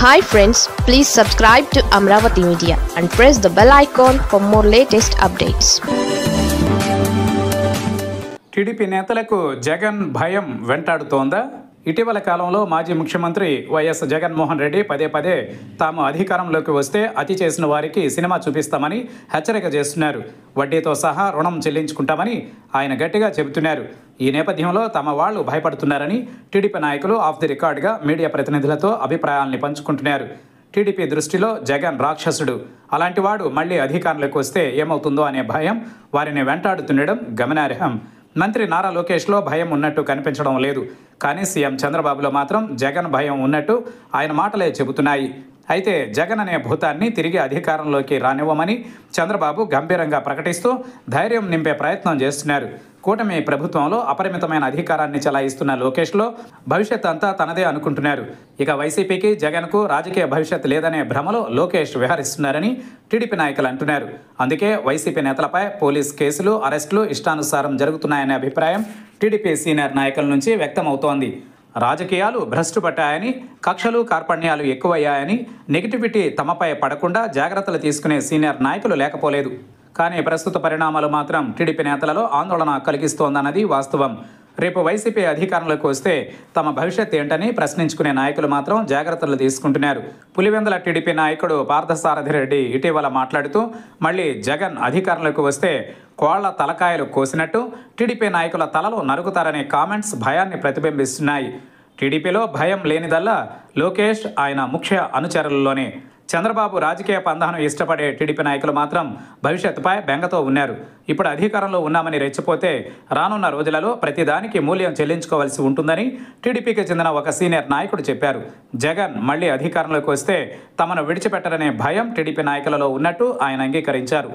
Hi friends, please subscribe to Amravati Media and press the bell icon for more latest updates. TDP నేతలకు జగన్ భయం వెంటాడుతోందా? ఇటీవల కాలంలో మాజీ ముఖ్యమంత్రి వైఎస్ జగన్మోహన్ రెడ్డి పదే పదే తాము అధికారంలోకి వస్తే అతి చేసిన వారికి సినిమా చూపిస్తామని హెచ్చరిక చేస్తున్నారు. వడ్డీతో సహా రుణం చెల్లించుకుంటామని ఆయన గట్టిగా చెబుతున్నారు. ఈ నేపథ్యంలో తమ వాళ్లు భయపడుతున్నారని టీడీపీ నాయకులు ఆఫ్ ది రికార్డ్గా మీడియా ప్రతినిధులతో అభిప్రాయాల్ని పంచుకుంటున్నారు. టీడీపీ దృష్టిలో జగన్ రాక్షసుడు, అలాంటి వాడు మళ్లీ అధికారంలోకి వస్తే ఏమవుతుందో అనే భయం వారిని వెంటాడుతుండడం గమనార్హం. మంత్రి నారా లోకేష్లో భయం ఉన్నట్టు కనిపించడం లేదు, కానీ సీఎం చంద్రబాబులో మాత్రం జగన్ భయం ఉన్నట్టు ఆయన మాటలే చెబుతున్నాయి. అయితే జగన్ అనే భూతాన్ని తిరిగి అధికారంలోకి రానివ్వమని చంద్రబాబు గంభీరంగా ప్రకటిస్తూ ధైర్యం నింపే ప్రయత్నం చేస్తున్నారు. కూటమి ప్రభుత్వంలో అపరిమితమైన అధికారాన్ని చెలాయిస్తున్న లోకేష్లో భవిష్యత్ అంతా తనదే అనుకుంటున్నారు. ఇక వైసీపీకి జగన్కు రాజకీయ భవిష్యత్ లేదనే భ్రమలో లోకేష్ విహరిస్తున్నారని టీడీపీ నాయకులు అంటున్నారు. అందుకే వైసీపీ నేతలపై పోలీస్ కేసులు, అరెస్టులు ఇష్టానుసారం జరుగుతున్నాయనే అభిప్రాయం టీడీపీ సీనియర్ నాయకుల నుంచి వ్యక్తమవుతోంది. రాజకీయాలు భ్రష్టు పట్టాయని, కక్షలు కార్పణ్యాలు ఎక్కువయ్యాయని, నెగిటివిటీ తమపై పడకుండా జాగ్రత్తలు తీసుకునే సీనియర్ నాయకులు లేకపోలేదు. కానీ ప్రస్తుత పరిణామాలు మాత్రం టీడీపీ నేతలలో ఆందోళన కలిగిస్తోందన్నది వాస్తవం. రేపు వైసీపీ అధికారంలోకి వస్తే తమ భవిష్యత్ ఏంటని ప్రశ్నించుకునే నాయకులు మాత్రం జాగ్రత్తలు తీసుకుంటున్నారు. పులివెందుల టీడీపీ నాయకుడు పార్థసారథి రెడ్డి ఇటీవల మాట్లాడుతూ మళ్ళీ జగన్ అధికారంలోకి వస్తే కోళ్ల తలకాయలు కోసినట్టు టీడీపీ నాయకుల తలలు నరుకుతారనే కామెంట్స్ భయాన్ని ప్రతిబింబిస్తున్నాయి. టీడీపీలో భయం లేనిదల్లా లోకేష్, ఆయన ముఖ్య అనుచరుల్లోనే. చంద్రబాబు రాజకీయ పందాను ఇష్టపడే టీడీపీ నాయకులు మాత్రం భవిష్యత్తుపై బెంగతో ఉన్నారు. ఇప్పుడు అధికారంలో ఉన్నామని రెచ్చిపోతే రానున్న రోజులలో ప్రతిదానికి మూల్యం చెల్లించుకోవాల్సి ఉంటుందని టీడీపీకి చెందిన ఒక సీనియర్ నాయకుడు చెప్పారు. జగన్ మళ్లీ అధికారంలోకి వస్తే తమను విడిచిపెట్టరనే భయం టీడీపీ నాయకులలో ఉన్నట్టు ఆయన అంగీకరించారు.